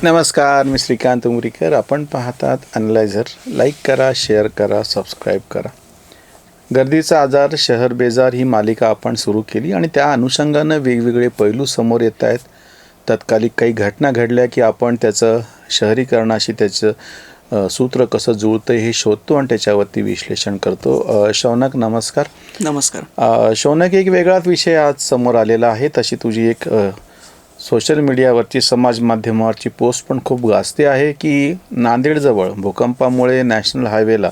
नमस्कार, मी श्रीकांत उमरीकर. आपण पाहतात अनलायझर. लाईक करा, शेअर करा, सबस्क्राईब करा. गर्दीचा आजार, शहर बेजार ही मालिका आपण सुरू केली आणि त्या अनुषंगानं वेगवेगळे पैलू समोर येत आहेत. तत्कालिक काही घटना घडल्या की आपण त्याचं शहरीकरणाशी त्याचं सूत्र कसं जुळतं हे शोधतो आणि त्याच्यावरती विश्लेषण करतो. शौनक, नमस्कार. नमस्कार. शौनक, एक वेगळाच विषय आज समोर आलेला आहे. तशी तुझी एक सोशल मीडियावरची, समाज माध्यमावरची पोस्ट पण खूप गाजते आहे की नांदेडजवळ भूकंपामुळे नॅशनल हायवेला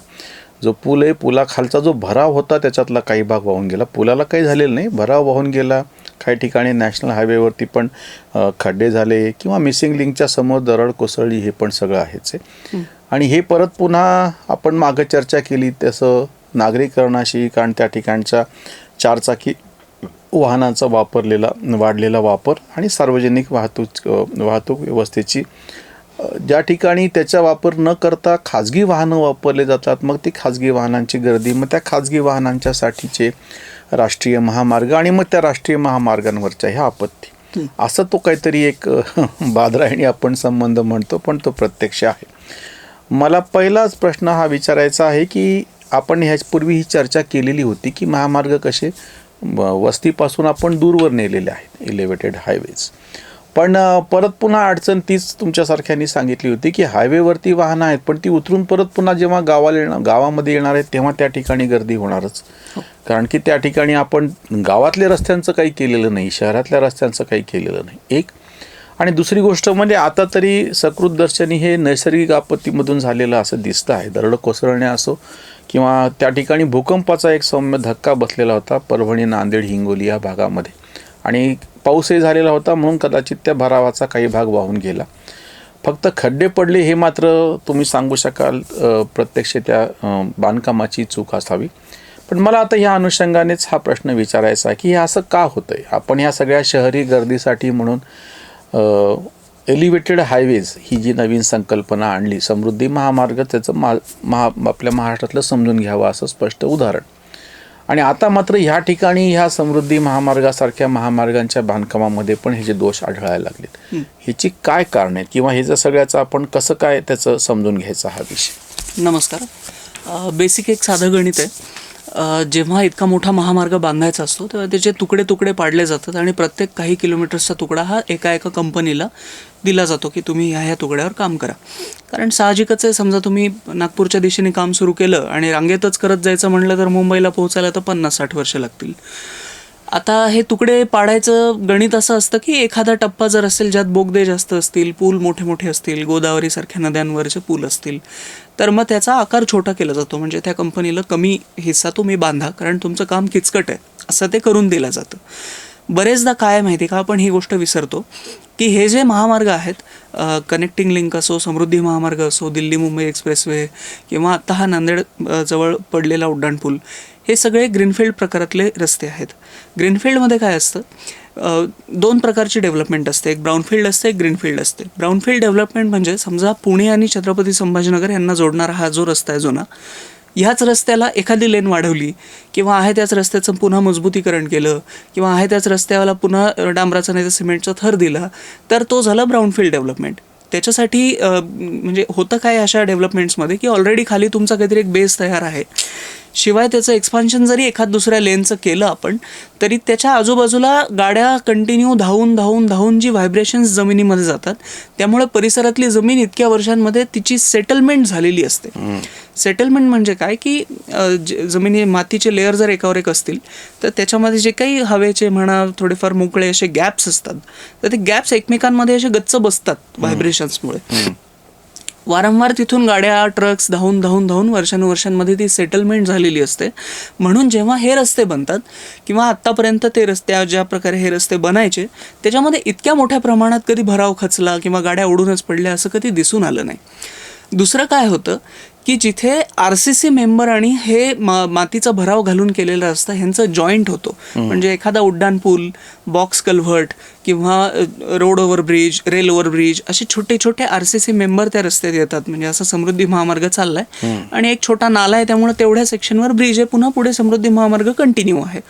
जो पूल आहे, पुलाखालचा जो भराव होता त्याच्यातला काही भाग वाहून गेला. पुलाला काही झालेलं नाही, भराव वाहून गेला. काही ठिकाणी नॅशनल हायवेवरती पण खड्डे झाले किंवा मिसिंग लिंकच्या समोर दरड कोसळली, हे पण सगळं आहेच आहे. आणि हे परत पुन्हा आपण मागं चर्चा केली तसं नागरीकरणाशी, कारण त्या ठिकाणच्या चारचाकी वाहनांचा वाढलेला वापर आणि सार्वजनिक वाहतूक व्यवस्थेची ज्या ठिकाणी त्याचा वापर न करता खाजगी वाहनं वापरले जातात, मग ती खाजगी वाहनांची गर्दी, मग त्या खाजगी वाहनांच्यासाठीचे राष्ट्रीय महामार्ग आणि मग त्या राष्ट्रीय महामार्गांवरच्या ह्या आपत्ती, असं तो काहीतरी एक बादरायणी आपण संबंध म्हणतो, पण तो प्रत्यक्ष आहे. मला पहिलाच प्रश्न हा विचारायचा आहे की आपण ह्यापूर्वी ही चर्चा केलेली होती की महामार्ग कसे वस्तीपासून आपण दूरवर नेलेले आहेत, एलिव्हेटेड हायवेज. पण परत पुन्हा अडचण तीच तुमच्यासारख्यांनी सांगितली होती की हायवेवरती वाहनं आहेत, पण ती उतरून परत पुन्हा जेव्हा गावामध्ये येणार आहेत तेव्हा त्या ठिकाणी गर्दी होणारच. कारण की त्या ठिकाणी आपण गावातल्या रस्त्यांचं काही केलेलं नाही, शहरातल्या रस्त्यांचं काही केलेलं नाही, एक. आणि दुसरी गोष्ट म्हणजे आता तरी सकृतदर्शनी हे नैसर्गिक आपत्तीमधून झालेलं असं दिसतं आहे. दरड कोसळणे असो किंवा त्या ठिकाणी भूकंपाचा एक सौम्य धक्का बसलेला होता परभणी, नांदेड, हिंगोली या भागामध्ये, आणि पाऊसही झालेला होता म्हणून कदाचित त्या भरावाचा काही भाग वाहून गेला. फक्त खड्डे पडले हे मात्र तुम्ही सांगू शकाल प्रत्यक्ष त्या बांधकामाची चूक असावी. पण मला आता ह्या अनुषंगानेच हा प्रश्न विचारायचा आहे की हे असं का होतं आहे. आपण ह्या सगळ्या शहरी गर्दीसाठी म्हणून एलिव्हेटेड हायवेज ही जी नवीन संकल्पना आणली, समृद्धी महामार्ग, त्याचं आपल्या महाराष्ट्रातलं समजून घ्यावं असं स्पष्ट उदाहरण. आणि आता मात्र ह्या ठिकाणी ह्या समृद्धी महामार्गासारख्या महामार्गांच्या बांधकामामध्ये पण हे जे दोष आढळायला लागलेत, ह्याची काय कारण आहेत किंवा ह्याचं सगळ्याचं आपण कसं काय त्याचं समजून घ्यायचा हा विषय. नमस्कार. बेसिक एक साधं गणित आहे. जेव्हा इतका मोठा महामार्ग बांधायचा असतो तेव्हा त्याचे तुकडे तुकडे पाडले जातात आणि प्रत्येक काही किलोमीटर्सचा तुकडा हा एका कंपनीला दिला जातो की तुम्ही ह्या तुकड्यावर काम करा. कारण साहजिकच आहे, समजा तुम्ही नागपूरच्या दिशेने काम सुरू केलं आणि रांगेतच करत जायचं म्हणलं तर मुंबईला पोहोचायला तर 50-60 वर्ष लागतील. आता हे तुकडे पाडायचं गणित असं असतं की एखादा टप्पा जर असेल ज्यात बोगदे जास्त असतील, पूल मोठे मोठे असतील, गोदावरीसारख्या नद्यांवरचे पूल असतील, तर मग त्याचा आकार छोटा केला जातो. म्हणजे त्या कंपनीला कमी हिस्सा तुम्ही बांधा कारण तुमचं काम किचकट आहे असं ते करून दिलं जातं. बरेचदा काय माहिती का, आपण ही गोष्ट विसरतो की हे जे महामार्ग आहेत, कनेक्टिंग लिंक असो, समृद्धी महामार्ग असो, दिल्ली मुंबई एक्सप्रेसवे किंवा आत्ता हा नांदेड जवळ पडलेला उड्डाणपूल, हे सगळे ग्रीनफील्ड प्रकारातले रस्ते आहेत. ग्रीनफील्डमध्ये काय असतं, 2 प्रकारची डेव्हलपमेंट असते. एक ब्राऊनफील्ड असते, एक ग्रीनफील्ड असते. ब्राऊनफील्ड डेव्हलपमेंट म्हणजे समजा पुणे आणि छत्रपती संभाजीनगर यांना जोडणारा हा जो रस्ता आहे जुना, ह्याच रस्त्याला एखादी लेन वाढवली किंवा आहे त्याच रस्त्याचं पुन्हा मजबूतीकरण केलं किंवा आहे त्याच रस्त्याला पुन्हा डांबराचा नाही तर सिमेंटचा थर दिला, तर तो झाला ब्राऊनफील्ड डेव्हलपमेंट. त्याच्यासाठी म्हणजे होतं काय अशा डेव्हलपमेंट्समध्ये की ऑलरेडी खाली तुमचा काहीतरी एक बेस तयार आहे, शिवाय त्याचं एक्सपान्शन जरी एखाद दुसऱ्या लेनचं केलं आपण, तरी त्याच्या आजूबाजूला गाड्या कंटिन्यू धावून जी व्हायब्रेशन्स जमिनीमध्ये जातात, त्यामुळे परिसरातली जमीन इतक्या वर्षांमध्ये तिची सेटलमेंट झालेली असते. सेटलमेंट म्हणजे काय की जमिनी मातीचे लेअर जर एकावर एक असतील तर त्याच्यामध्ये जे काही हवेचे म्हणा थोडेफार मोकळे असे गॅप्स असतात, तर ते गॅप्स एकमेकांमध्ये असे गच्च बसतात व्हायब्रेशन्समुळे. वारंवार तिथून गाड्या, ट्रक्स धावून वर्षानुवर्षांमध्ये ती सेटलमेंट झालेली असते. म्हणून जेव्हा हे रस्ते बनतात किंवा आत्तापर्यंत ते रस्ते ज्या प्रकारे हे रस्ते बनायचे, त्याच्यामध्ये इतक्या मोठ्या प्रमाणात कधी भराव खचला किंवा गाड्या उडूनच पडल्या असं कधी दिसून आलं नाही. दुसरं काय होतं की जिथे RCC मेंबर आणि हे मातीचा भराव घालून केलेला रस्ता ह्यांचं जॉईंट होतो, म्हणजे एखादा उड्डाण पूल, बॉक्स कल्व्हर्ट किंवा road over bridge, rail over bridge, असे छोटे छोटे RCC मेंबर त्या रस्त्यात येतात. म्हणजे असा समृद्धी महामार्ग चाललाय आणि एक छोटा नाला आहे, त्यामुळे तेवढ्या सेक्शनवर ब्रिज आहे, पुन्हा पुढे समृद्धी महामार्ग कंटिन्यू आहे.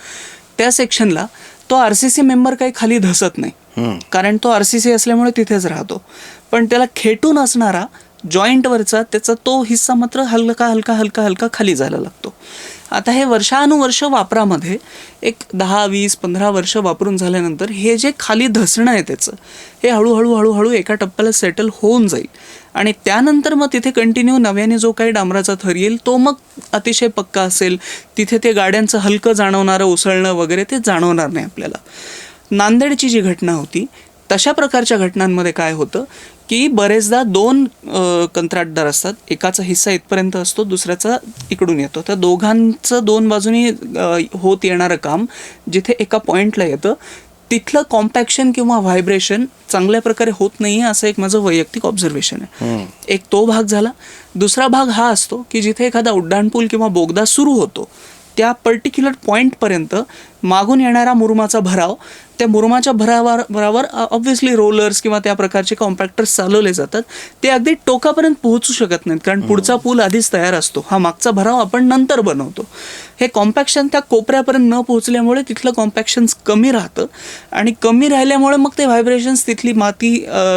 त्या सेक्शनला तो RCC मेंबर काही खाली धसत नाही, कारण तो RCC असल्यामुळे तिथेच राहतो. पण त्याला खेटून असणारा जॉईंटवरचा त्याचा तो हिस्सा मात्र हलका हलका हलका हलका खाली जायला लागतो. आता हे वर्षानुवर्ष वापरामध्ये एक 10, 20, 15 वर्ष वापरून झाल्यानंतर हे जे खाली धसणं आहे त्याचं हे हळूहळू हळूहळू एका टप्प्याला सेटल होऊन जाईल आणि त्यानंतर मग तिथे कंटिन्यू नव्याने जो काही डांबराचा थर येईल तो मग अतिशय पक्का असेल. तिथे ते गाड्यांचं हलकं जाणवणारं उसळणं वगैरे ते जाणवणार नाही आपल्याला. नांदेडची जी घटना होती तशा प्रकारच्या घटनांमध्ये काय होतं की बरेचदा 2 कंत्राटदार असतात. एकाचा हिस्सा इथपर्यंत असतो, दुसऱ्याचा इकडून येतो. त्या दोघांचं 2 बाजूनी होत येणारं काम जिथे एका पॉईंटला येतं तिथलं कॉम्पॅक्शन किंवा व्हायब्रेशन चांगल्या प्रकारे होत नाही आहे असं एक माझं वैयक्तिक ऑब्झर्वेशन आहे. एक तो भाग झाला. दुसरा भाग हा असतो की जिथे एखादा उड्डाणपूल किंवा बोगदा सुरू होतो त्या पर्टिक्युलर पॉईंटपर्यंत मागून येणारा मुरुमाचा भराव, त्या मुरुमाच्या भरावर ऑब्व्हियसली रोलर्स किंवा त्या प्रकारचे कॉम्पॅक्टर्स चालवले जातात. ते अगदी टोकापर्यंत पोहोचू शकत नाहीत कारण पुढचा पूल आधीच तयार असतो. हा मागचा भराव आपण नंतर बनवतो. हे कॉम्पॅक्शन त्या कोपऱ्यापर्यंत न पोहोचल्यामुळे तिथलं कॉम्पॅक्शन कमी राहतं आणि कमी राहिल्यामुळे मग ते व्हायब्रेशन्स तिथली माती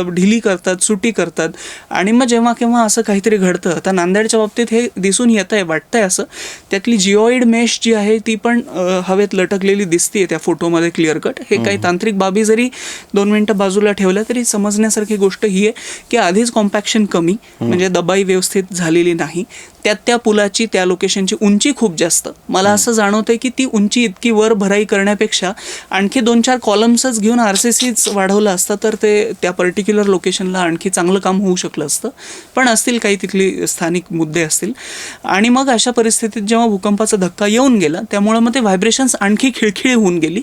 ढिली करतात, सुटी करतात आणि मग जेव्हा केव्हा असं काहीतरी घडतं. आता नांदेडच्या बाबतीत हे दिसून येत आहे, वाटतंय असं. त्यातली जिओइड मेश जी आहे ती पण हवेत लटकलेली दिसते त्या फोटोमध्ये क्लिअर कट. हे काही तांत्रिक बाबी जरी 2 मिनिटं बाजूला ठेवल्या तरी समजण्यासारखी गोष्ट ही आहे की आधीच कॉम्पॅक्शन कमी म्हणजे दबाई व्यवस्थित झालेली नाही. त्यात त्या पुलाची त्या लोकेशनची उंची खूप जास्त. मला असं जाणवतंय की ती उंची इतकी वर भराई करण्यापेक्षा आणखी 2-4 कॉलम्सच घेऊन RCCच वाढवलं असतं तर ते त्या पर्टिक्युलर लोकेशनला आणखी चांगलं काम होऊ शकलं असतं. पण असतील काही तिथली स्थानिक मुद्दे असतील आणि मग अशा परिस्थितीत जेव्हा भूकंपाचा धक्का येऊन गेला त्यामुळे मग ते व्हायब्रेशन्स आणखी खिळखिळी होऊन गेली.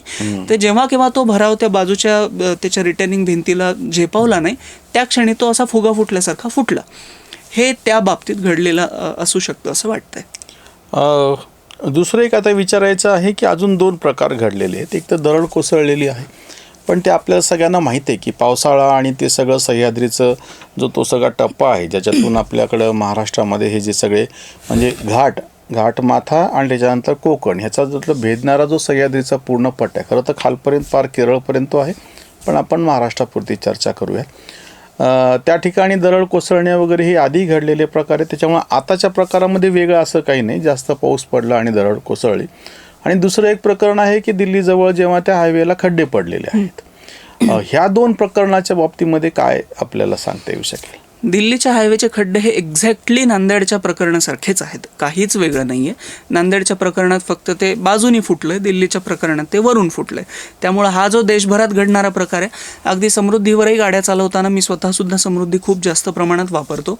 ते जेव्हा केव्हा तो भराव त्या बाजूच्या त्याच्या रिटर्निंग भिंतीला झेपावला नाही त्या क्षणी तो असा फुगा फुटल्यासारखा फुटला. हे त्या बाबतीत घडलेलं असू शकतं असं वाटतंय. दुसरं एक आता विचारायचं आहे की अजून 2 प्रकार घडलेले आहेत. एक तर दरड कोसळलेली आहे पण ते आपल्याला सगळ्यांना माहीत आहे की पावसाळा आणि ते सगळं सह्याद्रीचं जो तो सगळा टप्पा आहे ज्याच्यातून आपल्याकडं महाराष्ट्रामध्ये हे जे सगळे म्हणजे घाटमाथा आणि त्याच्यानंतर कोकण ह्याचा जो भेदणारा जो सह्याद्रीचा पूर्ण पट्टा आहे. खरं तर खालपर्यंत पार केरळपर्यंत आहे पण आपण महाराष्ट्रापुरती चर्चा करूया. त्या ठिकाणी दरड कोसळण्या वगैरे हे आधी घडलेले प्रकार आहे त्याच्यामुळे आताच्या प्रकारामध्ये वेगळं असं काही नाही. जास्त पाऊस पडला आणि दरड कोसळली. आणि दुसरं एक प्रकरण आहे की दिल्लीजवळ जेव्हा त्या हायवेला खड्डे पडलेले आहेत. ह्या 2 प्रकरणाच्या बाबतीमध्ये काय आपल्याला सांगता येऊ शकेल? दिल्लीच्या हायवेचे खड्डे हे एक्झॅक्टली नांदेडच्या प्रकरणासारखेच आहेत, काहीच वेगळं नाही आहे. नांदेडच्या प्रकरणात फक्त ते बाजूनी फुटलं आहे, दिल्लीच्या प्रकरणात ते वरून फुटलं आहे. त्यामुळं हा जो देशभरात घडणारा प्रकार आहे, अगदी समृद्धीवरही गाड्या चालवताना मी स्वतःसुद्धा समृद्धी खूप जास्त प्रमाणात वापरतो.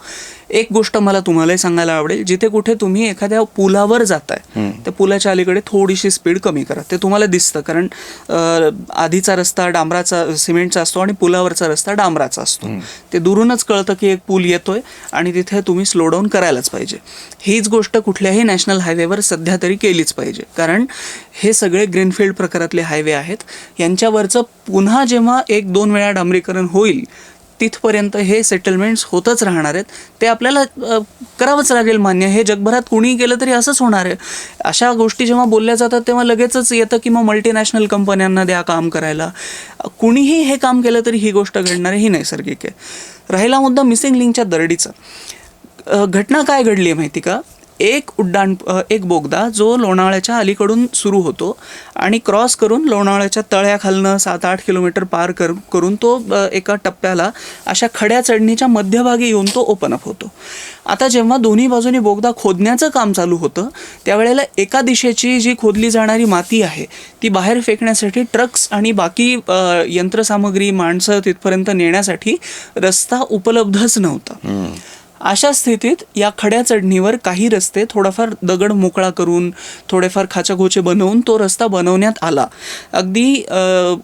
एक गोष्ट मला तुम्हालाही सांगायला आवडेल, जिथे कुठे तुम्ही एखाद्या पुलावर जाताय त्या पुलाच्या अलीकडे थोडीशी स्पीड कमी करा. ते तुम्हाला दिसतं कारण आधीचा रस्ता डांबराचा सिमेंटचा असतो आणि पुलावरचा रस्ता डांबराचा असतो. ते दुरूनच कळतं की एक पूल येतोय आणि तिथे तुम्ही स्लो डाऊन करायलाच पाहिजे. हीच गोष्ट कुठल्याही नॅशनल हायवेवर सध्या तरी केलीच पाहिजे कारण हे सगळे ग्रीनफील्ड प्रकारातले हायवे आहेत. यांच्यावरचं पुन्हा जेव्हा 1-2 वेळा डांबरीकरण होईल तिथपर्यंत हे सेटलमेंट्स होतच राहणार आहेत. ते आपल्याला करावंच लागेल मान्य. हे जगभरात कुणीही केलं तरी असंच होणार आहे. अशा गोष्टी जेव्हा बोलल्या जातात तेव्हा लगेचच येतं की मग मल्टीनॅशनल कंपन्यांना द्या काम करायला. कुणीही हे काम केलं तरी ही गोष्ट घडणार आहे, ही नैसर्गिक आहे. राहिला मुद्दा मिसिंग लिंकच्या दरडीचा. घटना काय घडली आहे माहिती का? एक बोगदा जो लोणावळ्याच्या अलीकडून सुरू होतो आणि क्रॉस करून लोणावळ्याच्या तळ्याखालनं 7-8 किलोमीटर पार करून तो एका टप्प्याला अशा खड्या चढणीच्या मध्यभागी येऊन तो ओपन अप होतो. आता जेव्हा दोन्ही बाजूनी बोगदा खोदण्याचं काम चालू होतं त्यावेळेला एका दिशेची जी खोदली जाणारी माती आहे ती बाहेर फेकण्यासाठी ट्रक्स आणि बाकी यंत्रसामग्री माणसं तिथपर्यंत नेण्यासाठी रस्ता उपलब्धच नव्हता. अशा स्थितीत या खड्या चढणीवर काही रस्ते थोडाफार दगड मोकळा करून थोडेफार खाचाखोचे बनवून तो रस्ता बनवण्यात आला. अगदी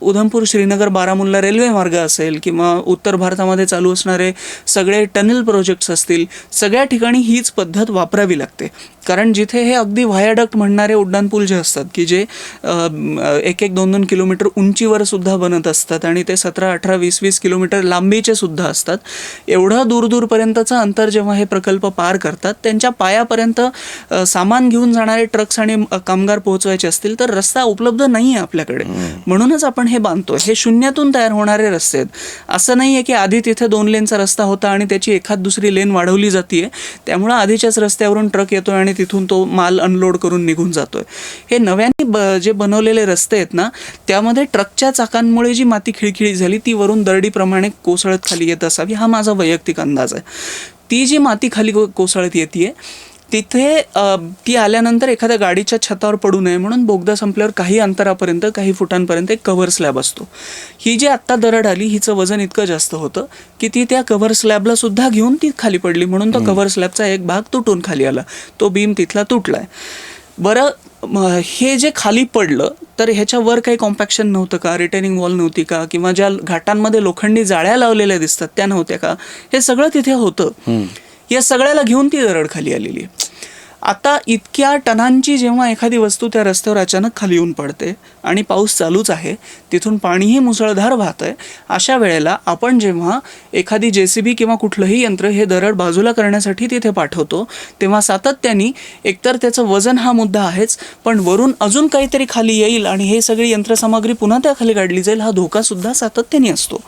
उधमपूर श्रीनगर बारामुल्ला रेल्वे मार्ग असेल किंवा उत्तर भारतामध्ये चालू असणारे सगळे टनेल प्रोजेक्ट्स असतील, सगळ्या ठिकाणी हीच पद्धत वापरावी लागते. कारण जिथे हे अगदी व्हायाडक्ट म्हणणारे उड्डाणपूल जे असतात की जे 1-2 किलोमीटर उंचीवर सुद्धा बनत असतात आणि ते 17-18-20 किलोमीटर लांबीचे सुद्धा असतात, एवढं दूरपर्यंतचं अंतर नंतर जेव्हा हे प्रकल्प पार करतात त्यांच्या पायापर्यंत सामान घेऊन जाणारे ट्रक्स आणि कामगार पोहोचवायचे असतील तर रस्ता उपलब्ध नाही आहे आपल्याकडे. म्हणूनच आपण हे बांधतोय. हे शून्यातून तयार होणारे रस्ते आहेत. असं नाही आहे की आधी तिथे 2 लेनचा रस्ता होता आणि त्याची एखाद दुसरी लेन वाढवली जाते, त्यामुळं आधीच्याच रस्त्यावरून ट्रक येतोय आणि तिथून तो माल अनलोड करून निघून जातोय. हे नव्याने जे बनवलेले रस्ते आहेत ना, त्यामध्ये ट्रकच्या चाकांमुळे जी माती खिळखिळी झाली ती वरून दरडीप्रमाणे कोसळत खाली येत असावी, हा माझा वैयक्तिक अंदाज आहे. ती जी माती खाली कोसळत येते तिथे ती आल्यानंतर एखाद्या गाडीच्या छतावर पडू नये म्हणून बोगदा संपल्यावर काही अंतरापर्यंत, काही फुटांपर्यंत एक कव्हर स्लॅब असतो. ही जी आत्ता दरड आली हिचं वजन इतकं जास्त होतं की ती त्या कव्हर स्लॅबला सुद्धा घेऊन ती खाली पडली, म्हणून तो कव्हर स्लॅबचा एक भाग तुटून खाली आला. तो बीम तिथला तुटलाय. बरं, हे जे खाली पडलं तर ह्याच्यावर काही कॉम्पॅक्शन नव्हतं का, रिटेनिंग वॉल नव्हती का, किंवा ज्या घाटांमध्ये लोखंडी जाळ्या लावलेल्या दिसतात त्या नव्हत्या का, हे सगळं तिथे होतं. या सगळ्याला घेऊन ती दरड खाली आलेली आहे. आता इतक्या टनांची जेव्हा एखादी वस्तू त्या रस्त्यावर अचानक खाली येऊन पडते आणि पाऊस चालूच आहे, तिथून पाणीही मुसळधार वाहत आहे, अशा वेळेला आपण जेव्हा एखादी JCB किंवा कुठलंही यंत्र हे दरड बाजूला करण्यासाठी तिथे पाठवतो तेव्हा सातत्याने एकतर त्याचं वजन हा मुद्दा आहेच, पण वरून अजून काहीतरी खाली येईल आणि हे सगळी यंत्रसामग्री पुन्हा त्या खाली काढली जाईल, हा धोकासुद्धा सातत्याने असतो.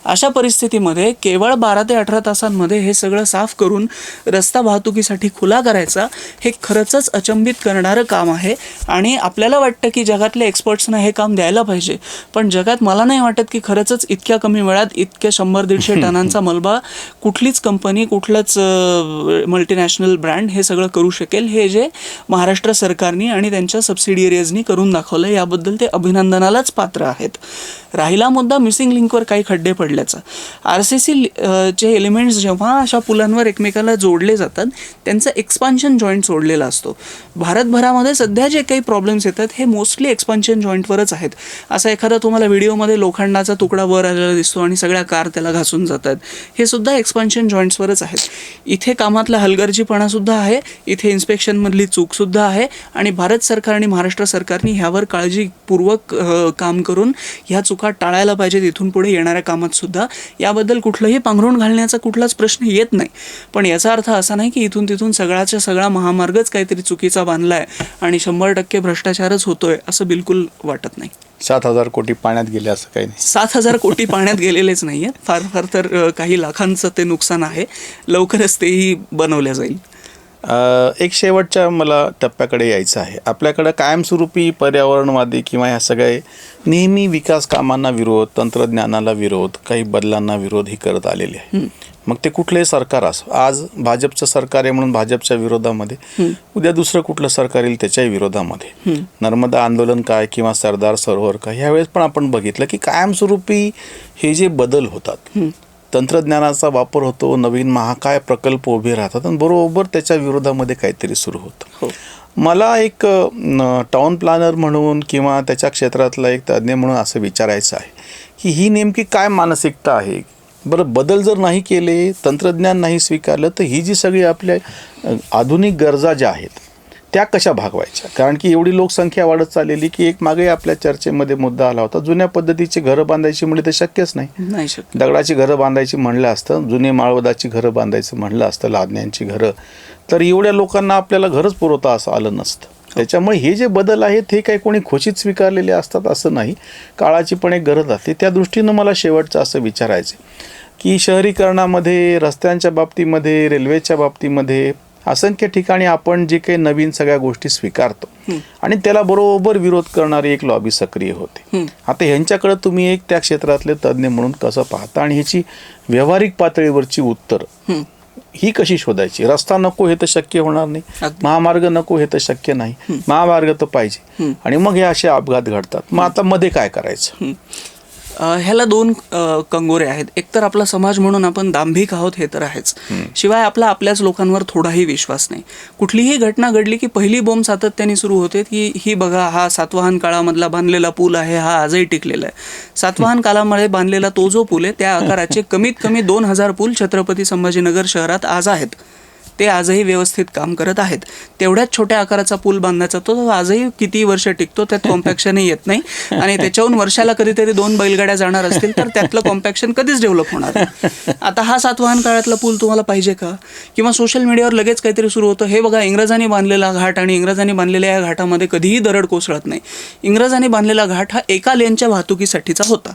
अशा परिस्थितीमध्ये केवळ 12 ते 18 तासांमध्ये हे सगळं साफ करून रस्ता वाहतुकीसाठी खुला करायचा हे खरंच अचंबित करणारं काम आहे. आणि आपल्याला वाटतं की जगातल्या एक्सपर्ट्सना हे काम द्यायला पाहिजे, पण जगात मला नाही वाटत की खरंच इतक्या कमी वेळात इतक्या 100-150 टनांचा मलबा कुठलीच कंपनी, कुठलंच मल्टीनॅशनल ब्रँड हे सगळं करू शकेल. हे जे महाराष्ट्र सरकारनी आणि त्यांच्या सबसिडियरीजनी करून दाखवलं याबद्दल ते अभिनंदनालाच पात्र आहेत. राहिला मुद्दा मिसिंग लिंकवर काही खड्डे पडल्याचा. RCC चे एलिमेंट्स जेव्हा अशा पुलांवर एकमेकाला जोडले जातात त्यांचं एक्सपान्शन जॉईंट सोडलेला असतो. भारतभरामध्ये सध्या जे काही प्रॉब्लेम्स येतात हे मोस्टली एक्सपान्शन जॉईंटवरच आहेत. असा एखादा तुम्हाला व्हिडिओमध्ये लोखंडाचा तुकडा वर आलेला दिसतो आणि सगळ्या कार त्याला घासून जातात, हे सुद्धा एक्सपान्शन जॉईंट्सवरच आहेत. इथे कामातला हलगर्जीपणा सुद्धा आहे, इथे इन्स्पेक्शनमधली चूकसुद्धा आहे आणि भारत सरकार आणि महाराष्ट्र सरकारने ह्यावर काळजीपूर्वक काम करून ह्या चुका टाळायला पाहिजेत इथून पुढे येणाऱ्या कामात सुद्धा. याबद्दल कुठलंही पांघरून घालण्याचा कुठलाच प्रश्न येत नाही, पण याचा अर्थ असा नाही की इथून तिथून सगळाच्या सगळा महामार्गच काहीतरी चुकीचा बांधलाय आणि 100% भ्रष्टाचारच होतोय असं बिलकुल वाटत नाही. 7,000 कोटी पाण्यात गेले असं काही नाही. 7,000 कोटी पाण्यात गेलेलेच नाही आहेत. फार फार तर काही लाखांचं ते नुकसान आहे. लवकरच तेही बनवल्या जाईल. एक शेवटच्या मला टप्प्याकडे यायचं आहे. आपल्याकडं कायमस्वरूपी पर्यावरणवादी किंवा ह्या सगळे नेहमी विकास कामांना विरोध, तंत्रज्ञानाला विरोध, काही बदलांना विरोध ही करत आलेले आहे. मग ते कुठलंही सरकार असो, आज भाजपचं सरकार आहे म्हणून भाजपच्या विरोधामध्ये, उद्या दुसरं कुठलं सरकार येईल त्याच्याही विरोधामध्ये. नर्मदा आंदोलन काय किंवा सरदार सरोवर काय, ह्यावेळेस पण आपण बघितलं की कायमस्वरूपी हे जे बदल होतात, तंत्रज्ञानाचा वापर होतो, नवीन महाकाय प्रकल्प उभे राहतात आणि बरोबर त्याच्या विरोधामध्ये काहीतरी सुरू होतं. मला एक टाउन प्लॅनर म्हणून किंवा त्याच्या क्षेत्रातला एक तज्ज्ञ म्हणून असं विचारायचं आहे की ही नेमकी काय मानसिकता आहे. बरं, बदल जर नाही केले, तंत्रज्ञान नाही स्वीकारलं, तर ही जी सगळी आपल्या आधुनिक गरजा ज्या आहेत त्या कशा भागवायच्या. कारण की एवढी लोकसंख्या वाढत चाललेली की एक मागे आपल्या चर्चेमध्ये मुद्दा आला होता, जुन्या पद्धतीची घरं बांधायची म्हणजे ते शक्यच नाही. दगडाची घरं बांधायची म्हणलं असतं, जुने माळवदाची घरं बांधायचं म्हणलं असतं, लादण्यांची घरं, तर एवढ्या लोकांना आपल्याला घरच पुरवता असं आलं नसतं. त्याच्यामुळे हे जे बदल आहेत हे काही कोणी खोशीत स्वीकारलेले असतात असं नाही, काळाची पण एक गरज असते. त्या दृष्टीनं मला शेवटचं असं विचारायचं की शहरीकरणामध्ये, रस्त्यांच्या बाबतीमध्ये, रेल्वेच्या बाबतीमध्ये असंख्य ठिकाणी आपण जे काही नवीन सगळ्या गोष्टी स्वीकारतो आणि त्याला बरोबर विरोध करणारी एक लॉबी सक्रिय होते. आता ह्यांच्याकडे तुम्ही एक त्या क्षेत्रातले तज्ज्ञ म्हणून कसं पाहता आणि ह्याची व्यावहारिक पातळीवरची उत्तर ही कशी शोधायची. रस्ता नको हे तर शक्य होणार नाही, महामार्ग नको हे तर शक्य नाही, महामार्ग तर पाहिजे आणि मग हे असे अपघात घडतात. मग आता मध्ये काय करायचं. ह्याला 2 कंगोरे आहेत. एकतर आपला समाज म्हणून आपण दांभिक आहोत हे तर आहेच, शिवाय आपल्याच लोकांवर थोडाही विश्वास नाही. कुठलीही घटना घडली की पहिली बोंब सातत्याने सुरू होते की ही बघा, हा सातवाहन काळामधला बांधलेला पूल आहे, हा आजही टिकलेला आहे. सातवाहन काळामध्ये बांधलेला तो जो पूल आहे त्या आकाराचे कमीत कमी 2,000 पूल छत्रपती संभाजीनगर शहरात आज आहेत. ते आजही व्यवस्थित काम करत आहेत. तेवढ्याच छोट्या आकाराचा पूल बांधायचा तो आजही किती वर्ष टिकतो, त्यात कॉम्पॅक्शनही येत नाही आणि त्याच्याहून वर्षाला कधीतरी 2 बैलगाड्या जाणार असतील तर त्यातलं कॉम्पॅक्शन कधीच डेव्हलप होणार. आता हा सातवाहन काळातला पूल तुम्हाला पाहिजे का? किंवा सोशल मीडियावर लगेच काहीतरी सुरू होतं, हे बघा इंग्रजांनी बांधलेला घाट आणि इंग्रजांनी बांधलेल्या या घाटामध्ये कधीही दरड कोसळत नाही. इंग्रजांनी बांधलेला घाट हा एका लेनच्या वाहतुकीसाठीचा होता.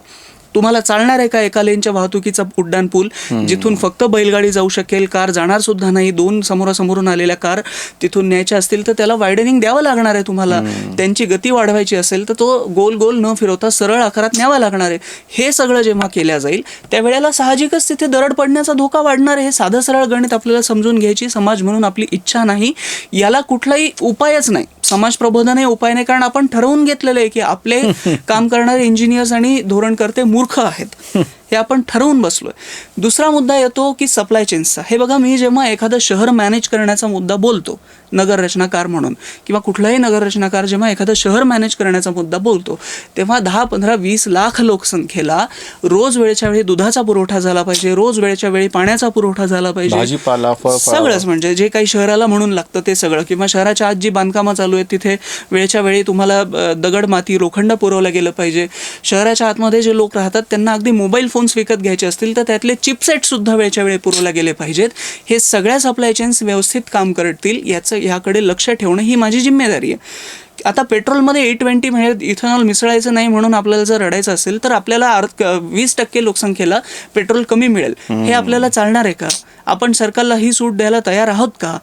तुम्हाला चालणार आहे का एका लेनच्या वाहतुकीचा उड्डाण पूल जिथून फक्त बैलगाडी जाऊ शकेल, कार जाणार सुद्धा नाही. 2 समोरासमोरून आलेल्या कार तिथून न्यायच्या असतील तर त्याला वायडनिंग द्यावं लागणार आहे तुम्हाला. त्यांची गती वाढवायची असेल तर तो गोल गोल न फिरवता सरळ आकारात न्यावा लागणार आहे. हे सगळं जेव्हा केल्या जाईल त्यावेळेला साहजिकच तिथे दरड पडण्याचा धोका वाढणार आहे. हे साधं सरळ गणित आपल्याला समजून घ्यायची समाज म्हणून आपली इच्छा नाही. याला कुठलाही उपायच नाही. समाज प्रबोधन हे उपाय नाही, कारण आपण ठरवून घेतलेलं आहे की आपले काम करणारे इंजिनियर्स आणि धोरणकर्ते मूर्ख आहेत, हे आपण ठरवून बसलोय. दुसरा मुद्दा येतो की सप्लाय चेन्सचा. हे बघा, मी जेव्हा एखादं शहर मॅनेज करण्याचा मुद्दा बोलतो नगर रचनाकार म्हणून, किंवा कुठलाही नगर रचनाकार जेव्हा एखादं शहर मॅनेज करण्याचा मुद्दा बोलतो, तेव्हा 10, 15, 20 लाख लोकसंख्येला रोज वेळच्या वेळी दुधाचा पुरवठा झाला पाहिजे, रोज वेळच्या वेळी पाण्याचा पुरवठा झाला पाहिजे, भाजीपाला, सगळंच म्हणजे जे काही शहराला म्हणून लागतं ते सगळं. किंवा शहराच्या आत जी बांधकामं चालू आहेत तिथे वेळच्या वेळी तुम्हाला दगड, माती, लोखंड पुरवलं गेलं पाहिजे. शहराच्या आतमध्ये जे लोक राहतात त्यांना अगदी मोबाईल फोन्स विकत घ्यायचे असतील तर त्यातले चिपसेट सुद्धा वेळच्या वेळी पुरवले गेले पाहिजेत. हे सगळ्या सप्लाय चेन्स व्यवस्थित काम करतील ह्याकडे लक्ष ठेवणं ही माझी जिम्मेदारी आहे. आता पेट्रोलमध्ये E20 म्हणजे इथेनॉल मिसळायचं नाही म्हणून आपल्याला जर रडायचं असेल तर आपल्याला 20% लोकसंख्येला पेट्रोल कमी मिळेल. हे आपल्याला चालणार आहे का? आपण सरकारला ही सूट द्यायला तयार आहोत का?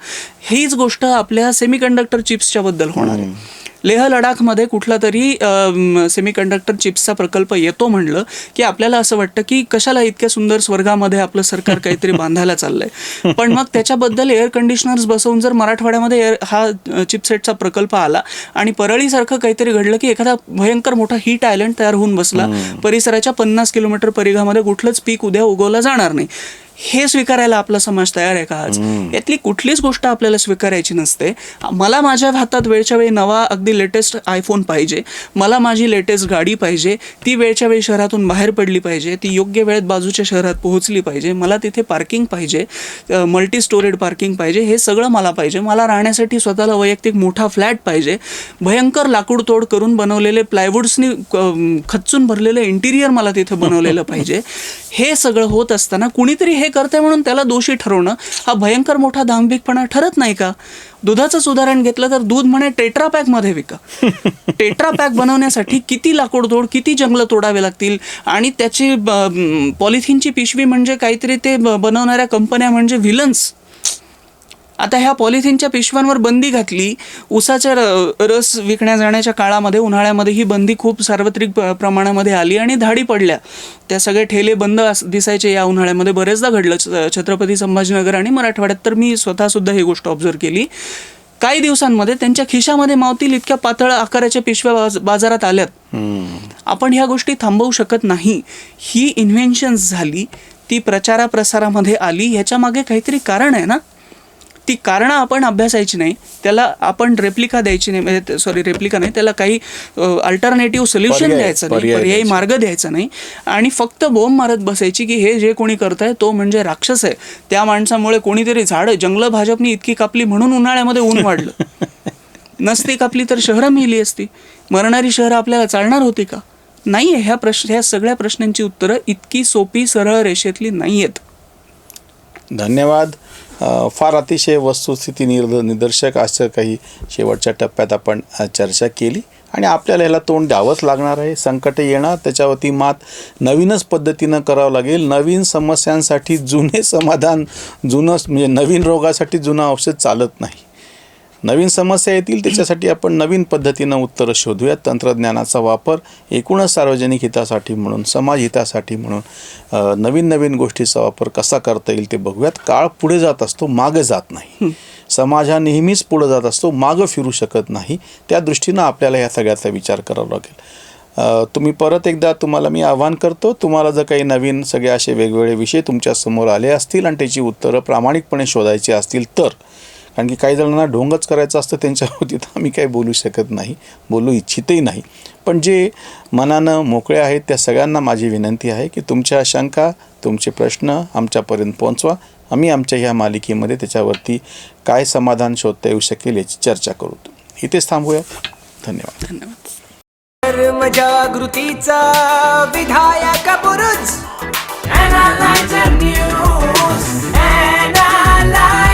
हीच गोष्ट आपल्या सेमीकंडक्टर चिप्सच्या बद्दल होणार आहे. लेह लडाखमध्ये कुठला तरी सेमीकंडक्टर चिप्सचा प्रकल्प येतो म्हणलं की आपल्याला असं वाटतं की कशाला इतक्या सुंदर स्वर्गामध्ये आपलं सरकार काहीतरी बांधायला चाललंय. पण मग त्याच्याबद्दल एअर कंडिशनर्स बसवून जर मराठवाड्यामध्ये हा चिपसेटचा प्रकल्प आला आणि परळीसारखं काहीतरी घडलं की एखादा भयंकर मोठा हीट आयलंड तयार होऊन बसला, परिसराच्या 50 किलोमीटर परिघामध्ये कुठलंच पीक उद्या उगवलं जाणार नाही, हे स्वीकारायला आपला समाज तयार आहे का आज? यातली कुठलीच गोष्ट आपल्याला स्वीकारायची नसते. मला माझ्या हातात वेळच्या वेळी नवा अगदी लेटेस्ट आयफोन पाहिजे, मला माझी लेटेस्ट गाडी पाहिजे, ती वेळच्या वेळी शहरातून बाहेर पडली पाहिजे, ती योग्य वेळेत बाजूच्या शहरात पोहोचली पाहिजे, मला तिथे पार्किंग पाहिजे, मल्टी स्टोरेड पार्किंग पाहिजे, हे सगळं मला पाहिजे. मला राहण्यासाठी स्वतःला वैयक्तिक मोठा फ्लॅट पाहिजे, भयंकर लाकूड तोड करून बनवलेले प्लायवूड्सनी खच्चून भरलेलं इंटिरियर मला तिथे बनवलेलं पाहिजे. हे सगळं होत असताना कुणीतरी हे करते म्हणून त्याला दोषी ठरवणं हा भयंकर मोठा दांभिकपणा ठरत नाही का? दुधाचंच उदाहरण घेतलं तर दूध म्हणे टेट्रापॅकमध्ये विका. टेट्रापॅक बनवण्यासाठी किती लाकूडतोड, किती जंगलं तोडावे लागतील आणि त्याची पॉलिथिनची पिशवी म्हणजे काहीतरी, ते बनवणाऱ्या कंपन्या म्हणजे व्हिलन्स. आता ह्या पॉलिथिनच्या पिशव्यांवर बंदी घातली. ऊसाचा रस विकण्या जाण्याच्या काळामध्ये उन्हाळ्यामध्ये ही बंदी खूप सार्वत्रिक प्रमाणामध्ये आली आणि धाडी पडल्या. त्या सगळे ठेले बंद दिसायचे या उन्हाळ्यामध्ये. बरेचदा घडलं छत्रपती संभाजीनगर आणि मराठवाड्यात, तर मी स्वतःसुद्धा ही गोष्ट ऑब्झर्व केली. काही दिवसांमध्ये त्यांच्या खिशामध्ये मावतील इतक्या पातळ आकाराच्या पिशव्या बाजारात आल्यात. आपण ह्या गोष्टी थांबवू शकत नाही. ही इन्व्हेन्शन्स झाली, ती प्रचाराप्रसारामध्ये आली, ह्याच्या मागे काहीतरी कारण आहे ना. ती कारणं आपण अभ्यासायची नाही, त्याला आपण रेप्लिका द्यायची नाही, म्हणजे रेप्लिका नाही, त्याला काही अल्टरनेटिव्ह सोल्युशन द्यायचं नाही, पर्यायी मार्ग द्यायचा नाही आणि फक्त बोंब मारत बसायची की हे जे कोणी करतंय तो म्हणजे राक्षस आहे, त्या माणसामुळे कोणीतरी झाडं जंगलं भाजपनी इतकी कापली म्हणून उन्हाळ्यामध्ये ऊन वाढलं. नसती कापली तर शहरं मिली असती. मरणारी शहरं आपल्याला चालणार होती का? नाही आहे. ह्या सगळ्या प्रश्नांची उत्तरं इतकी सोपी सरळ रेषेतली नाही आहेत. धन्यवाद. फार अतिशय वस्तुस्थिती निदर्शक असं काही शेवटच्या टप्प्यात आपण चर्चा केली आणि आपल्याला ह्याला तोंड द्यावंच लागणार आहे. संकट येणार, त्याच्यावरती मात नवीनच पद्धतीनं करावं लागेल. नवीन समस्यांसाठी जुने समाधान, म्हणजे नवीन रोगासाठी जुनं औषध चालत नाही. नवीन समस्या येतील त्याच्यासाठी आपण नवीन पद्धतीनं उत्तरं शोधूया. तंत्रज्ञानाचा वापर एकूणच सार्वजनिक हितासाठी म्हणून, समाज हितासाठी म्हणून नवीन नवीन गोष्टीचा वापर कसा करता येईल ते बघूयात. काळ पुढे जात असतो, मागं जात नाही. समाज हा नेहमीच पुढे जात असतो, मागं फिरू शकत नाही. त्या दृष्टीनं आपल्याला ह्या सगळ्याचा विचार करावा लागेल. तुम्ही परत एकदा तुम्हाला मी आवाहन करतो, तुम्हाला जर काही नवीन सगळे असे वेगवेगळे विषय तुमच्यासमोर आले असतील आणि त्याची उत्तरं प्रामाणिकपणे शोधायची असतील तर, कारण की काही जणांना ढोंगच करायचं असतं त्यांच्यावरती तर आम्ही काही बोलू शकत नाही, बोलू इच्छितही नाही. पण जे मनानं मोकळे आहेत त्या सगळ्यांना माझी विनंती आहे की तुमच्या शंका, तुमचे प्रश्न आमच्यापर्यंत पोहोचवा. आम्ही आमच्या ह्या मालिकेमध्ये त्याच्यावरती काय समाधान शोधता येऊ शकेल याची चर्चा करू. इथेच थांबूया. धन्यवाद. कर्मजागृतीचा विधायक बुरुज Analyzer News. Analyzer